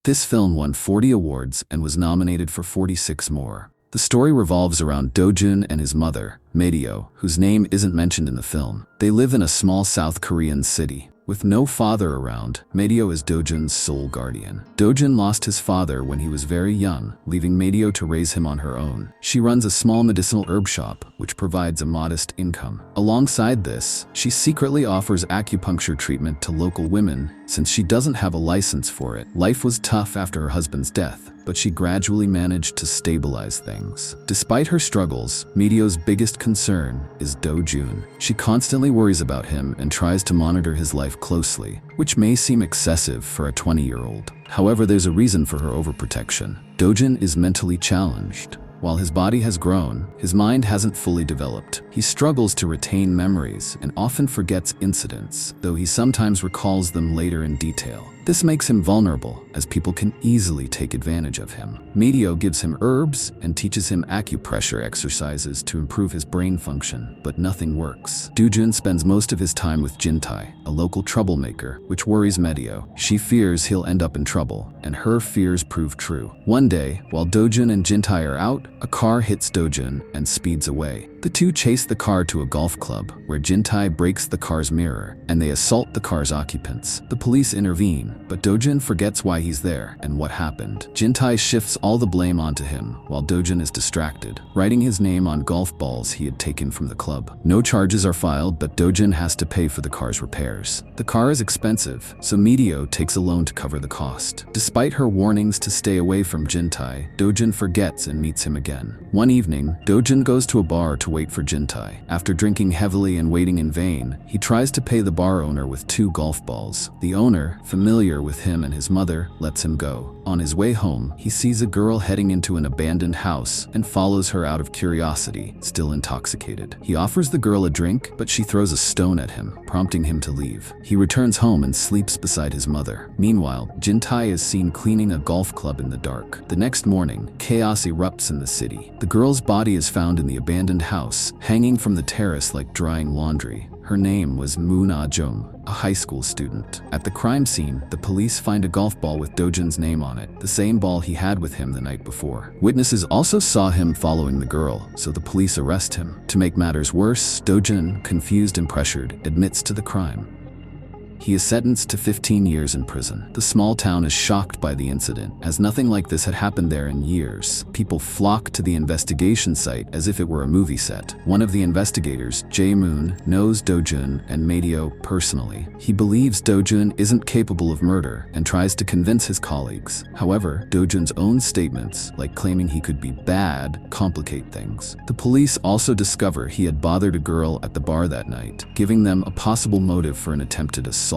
This film won 40 awards and was nominated for 46 more. The story revolves around Do-jun and his mother, Maedeo, whose name isn't mentioned in the film. They live in a small South Korean city. With no father around, Maedeo is Do-jun's sole guardian. Do-jun lost his father when he was very young, leaving Maedeo to raise him on her own. She runs a small medicinal herb shop, which provides a modest income. Alongside this, she secretly offers acupuncture treatment to local women since she doesn't have a license for it. Life was tough after her husband's death, but she gradually managed to stabilize things. Despite her struggles, Maedeo's biggest concern is Do-jun. She constantly worries about him and tries to monitor his life closely, which may seem excessive for a 20-year-old. However, there's a reason for her overprotection. Do-jun is mentally challenged. While his body has grown, his mind hasn't fully developed. He struggles to retain memories and often forgets incidents, though he sometimes recalls them later in detail. This makes him vulnerable, as people can easily take advantage of him. Maedeo gives him herbs and teaches him acupressure exercises to improve his brain function, but nothing works. Do-jun spends most of his time with Jintae, a local troublemaker, which worries Maedeo. She fears he'll end up in trouble, and her fears prove true. One day, while Do-jun and Jintae are out, a car hits Do-jun and speeds away. The two chase the car to a golf club, where Jintae breaks the car's mirror, and they assault the car's occupants. The police intervene, but Do-jun forgets why he's there and what happened. Jintae shifts all the blame onto him, while Do-jun is distracted, writing his name on golf balls he had taken from the club. No charges are filed, but Do-jun has to pay for the car's repairs. The car is expensive, so Maedeo takes a loan to cover the cost. Despite her warnings to stay away from Jintae, Do-jun forgets and meets him again. One evening, Do-jun goes to a bar to wait for Jintae. After drinking heavily and waiting in vain, he tries to pay the bar owner with 2 golf balls. The owner, familiar with him and his mother, lets him go. On his way home, he sees a girl heading into an abandoned house and follows her out of curiosity, still intoxicated. He offers the girl a drink, but she throws a stone at him, prompting him to leave. He returns home and sleeps beside his mother. Meanwhile, Jintae is seen cleaning a golf club in the dark. The next morning, chaos erupts in the city. The girl's body is found in the abandoned house, hanging from the terrace like drying laundry. Her name was Moon Ah-jung, a high school student. At the crime scene, the police find a golf ball with Do-jun's name on it, the same ball he had with him the night before. Witnesses also saw him following the girl, so the police arrest him. To make matters worse, Do-jun, confused and pressured, admits to the crime. He is sentenced to 15 years in prison. The small town is shocked by the incident, as nothing like this had happened there in years. People flock to the investigation site as if it were a movie set. One of the investigators, Jae-moon, knows Do-jun and Maedeo personally. He believes Do-jun isn't capable of murder and tries to convince his colleagues. However, Do-jun's own statements, like claiming he could be bad, complicate things. The police also discover he had bothered a girl at the bar that night, giving them a possible motive for an attempted assault.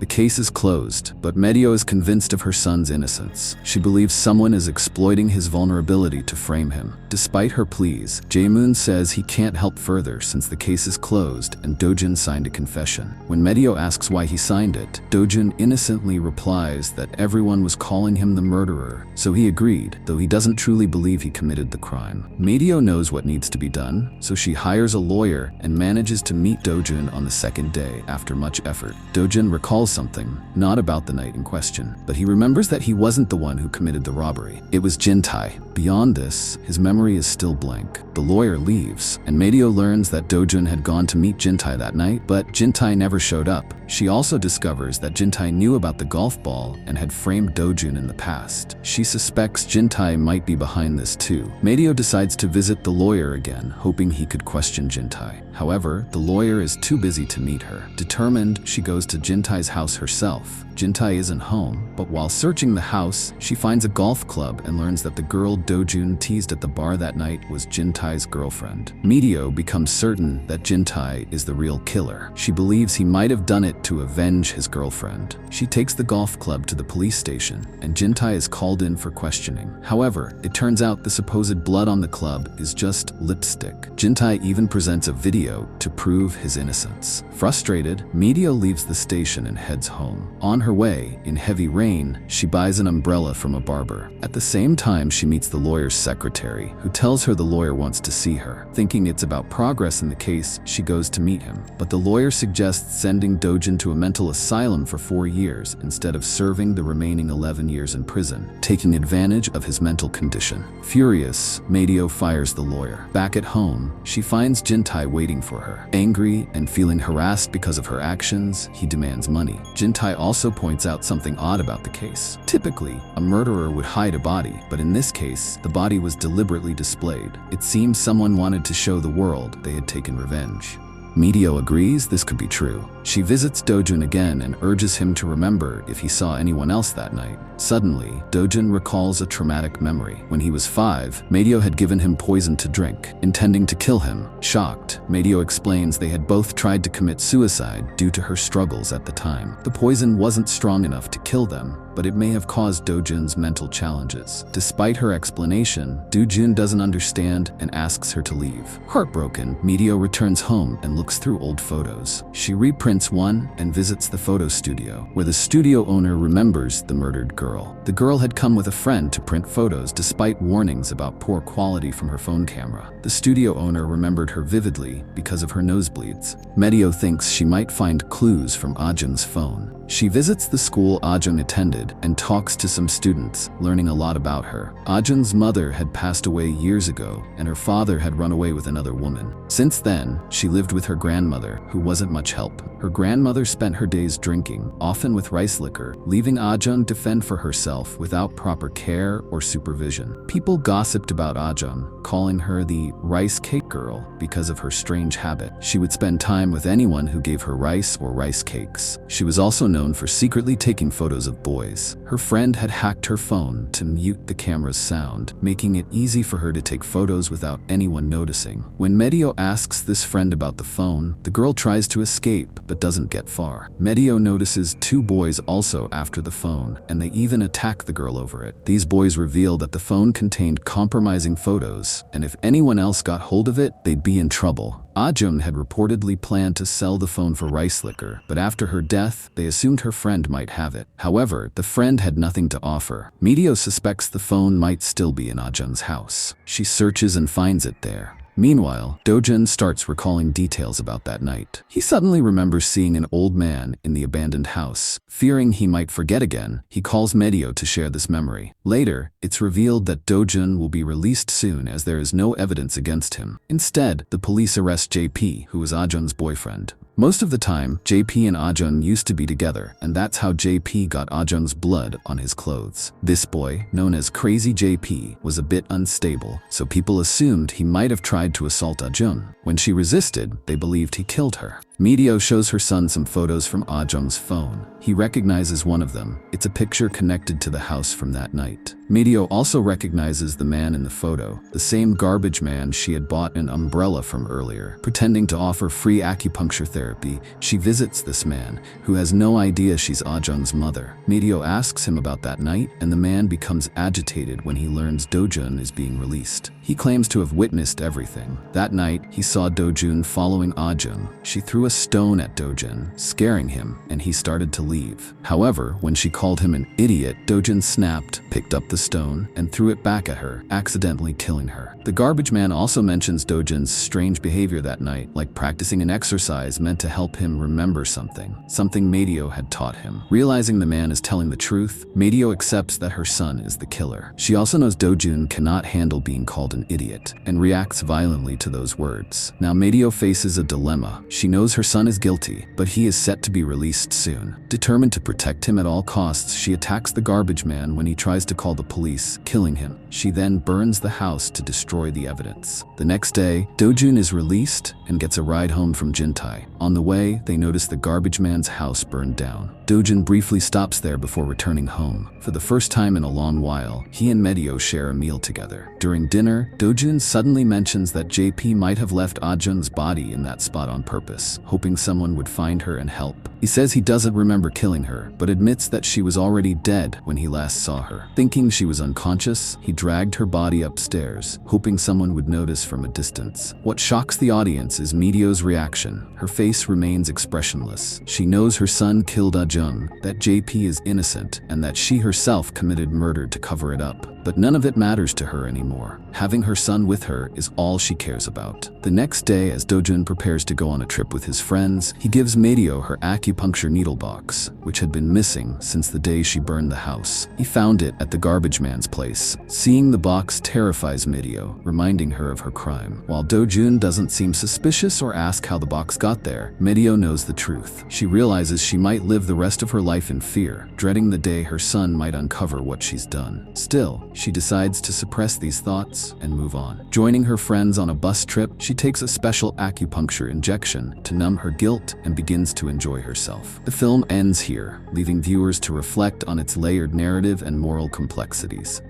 The case is closed, but Maedeo is convinced of her son's innocence. She believes someone is exploiting his vulnerability to frame him. Despite her pleas, Jae-moon says he can't help further since the case is closed and Do-jun signed a confession. When Maedeo asks why he signed it, Do-jun innocently replies that everyone was calling him the murderer, so he agreed, though he doesn't truly believe he committed the crime. Maedeo knows what needs to be done, so she hires a lawyer and manages to meet Do-jun on the second day after much effort. Do-jun recalls something, not about the night in question, but he remembers that he wasn't the one who committed the robbery. It was Jintae. Beyond this, his memory is still blank. The lawyer leaves, and Maedeo learns that Do-jun had gone to meet Jintae that night, but Jintae never showed up. She also discovers that Jintae knew about the golf ball and had framed Do-jun in the past. She suspects Jintae might be behind this too. Maedeo decides to visit the lawyer again, hoping he could question Jintae. However, the lawyer is too busy to meet her. Determined, she goes to Jintae's house herself. Jintae isn't home, but while searching the house, she finds a golf club and learns that the girl Do-jun teased at the bar that night was Jintae's girlfriend. Maedeo becomes certain that Jintae is the real killer. She believes he might have done it to avenge his girlfriend. She takes the golf club to the police station, and Jintae is called in for questioning. However, it turns out the supposed blood on the club is just lipstick. Jintae even presents a video to prove his innocence. Frustrated, Maedeo leaves the station and heads home. On her way, in heavy rain, she buys an umbrella from a barber. At the same time, she meets the lawyer's secretary, who tells her the lawyer wants to see her. Thinking it's about progress in the case, she goes to meet him. But the lawyer suggests sending Dojun to a mental asylum for 4 years instead of serving the remaining 11 years in prison, taking advantage of his mental condition. Furious, Madio fires the lawyer. Back at home, she finds Jintai waiting for her. Angry and feeling harassed because of her actions, he demands money. Jintai also points out something odd about the case. Typically, a murderer would hide a body, but in this case, the body was deliberately displayed. It seems someone wanted to show the world they had taken revenge. Medio agrees this could be true. She visits Dojun again and urges him to remember if he saw anyone else that night. Suddenly, Dojun recalls a traumatic memory. When he was 5, Medio had given him poison to drink, intending to kill him. Shocked, Medio explains they had both tried to commit suicide due to her struggles at the time. The poison wasn't strong enough to kill them, but it may have caused Dojun's mental challenges. Despite her explanation, Dojun doesn't understand and asks her to leave. Heartbroken, Medio returns home and looks through old photos. She reprints one and visits the photo studio, where the studio owner remembers the murdered girl. The girl had come with a friend to print photos despite warnings about poor quality from her phone camera. The studio owner remembered her vividly because of her nosebleeds. Medio thinks she might find clues from Ajun's phone. She visits the school Ajun attended and talks to some students, learning a lot about her. Ajun's mother had passed away years ago, and her father had run away with another woman. Since then, she lived with her grandmother, who wasn't much help. Her grandmother spent her days drinking, often with rice liquor, leaving Ajun to fend for herself without proper care or supervision. People gossiped about Ajun, calling her the rice cake girl because of her strange habit. She would spend time with anyone who gave her rice or rice cakes. She was also known for secretly taking photos of boys. Her friend had hacked her phone to mute the camera's sound, making it easy for her to take photos without anyone noticing. When Medio asks this friend about the phone, the girl tries to escape but doesn't get far. Medio notices 2 boys also after the phone, and they even attack the girl over it. These boys reveal that the phone contained compromising photos, and if anyone else got hold of it, they'd be in trouble. Ajun had reportedly planned to sell the phone for rice liquor, but after her death, they assumed her friend might have it. However, the friend had nothing to offer. Medio suspects the phone might still be in Ajun's house. She searches and finds it there. Meanwhile, Dojun starts recalling details about that night. He suddenly remembers seeing an old man in the abandoned house. Fearing he might forget again, he calls Medio to share this memory. Later, it's revealed that Dojun will be released soon as there is no evidence against him. Instead, the police arrest JP, who was Ajun's boyfriend. Most of the time, JP and Ajun used to be together, and that's how JP got Ajun's blood on his clothes. This boy, known as Crazy JP, was a bit unstable, so people assumed he might have tried to assault Ajun. When she resisted, they believed he killed her. Medio shows her son some photos from Ajun's phone. He recognizes one of them. It's a picture connected to the house from that night. Medio also recognizes the man in the photo, the same garbage man she had bought an umbrella from earlier. Pretending to offer free acupuncture therapy, she visits this man, who has no idea she's Ajun's mother. Medio asks him about that night, and the man becomes agitated when he learns Dojun is being released. He claims to have witnessed everything. That night, he saw Dojun following Ajun. She threw a stone at Dojun, scaring him, and he started to leave. However, when she called him an idiot, Dojun snapped, picked up the stone, and threw it back at her, accidentally killing her. The garbage man also mentions Dojun's strange behavior that night, like practicing an exercise meant to help him remember something Medio had taught him. Realizing the man is telling the truth, Medio accepts that her son is the killer. She also knows Dojun cannot handle being called an idiot, and reacts violently to those words. Now Medio faces a dilemma. She knows her son is guilty, but he is set to be released soon. Determined to protect him at all costs, she attacks the garbage man when he tries to call the police, killing him. She then burns the house to destroy the evidence. The next day, Dojun is released and gets a ride home from Jintai. On the way, they notice the garbage man's house burned down. Dojun briefly stops there before returning home. For the first time in a long while, he and Medio share a meal together. During dinner, Dojun suddenly mentions that JP might have left Ajun's body in that spot on purpose, hoping someone would find her and help. He says he doesn't remember killing her, but admits that she was already dead when he last saw her. Thinking she was unconscious, he dragged her body upstairs, hoping someone would notice from a distance. What shocks the audience is Medio's reaction. Her face remains expressionless. She knows her son killed Ah-jung, that JP is innocent, and that she herself committed murder to cover it up. But none of it matters to her anymore. Having her son with her is all she cares about. The next day, as Dojun prepares to go on a trip with his friends, he gives Medio her acupuncture needle box, which had been missing since the day she burned the house. He found it at the garbage man's place. Seeing the box terrifies Medio, reminding her of her crime. While Dojun doesn't seem suspicious or ask how the box got there, Medio knows the truth. She realizes she might live the rest of her life in fear, dreading the day her son might uncover what she's done. Still, she decides to suppress these thoughts and move on. Joining her friends on a bus trip, she takes a special acupuncture injection to numb her guilt and begins to enjoy herself. The film ends here, leaving viewers to reflect on its layered narrative and moral complexities.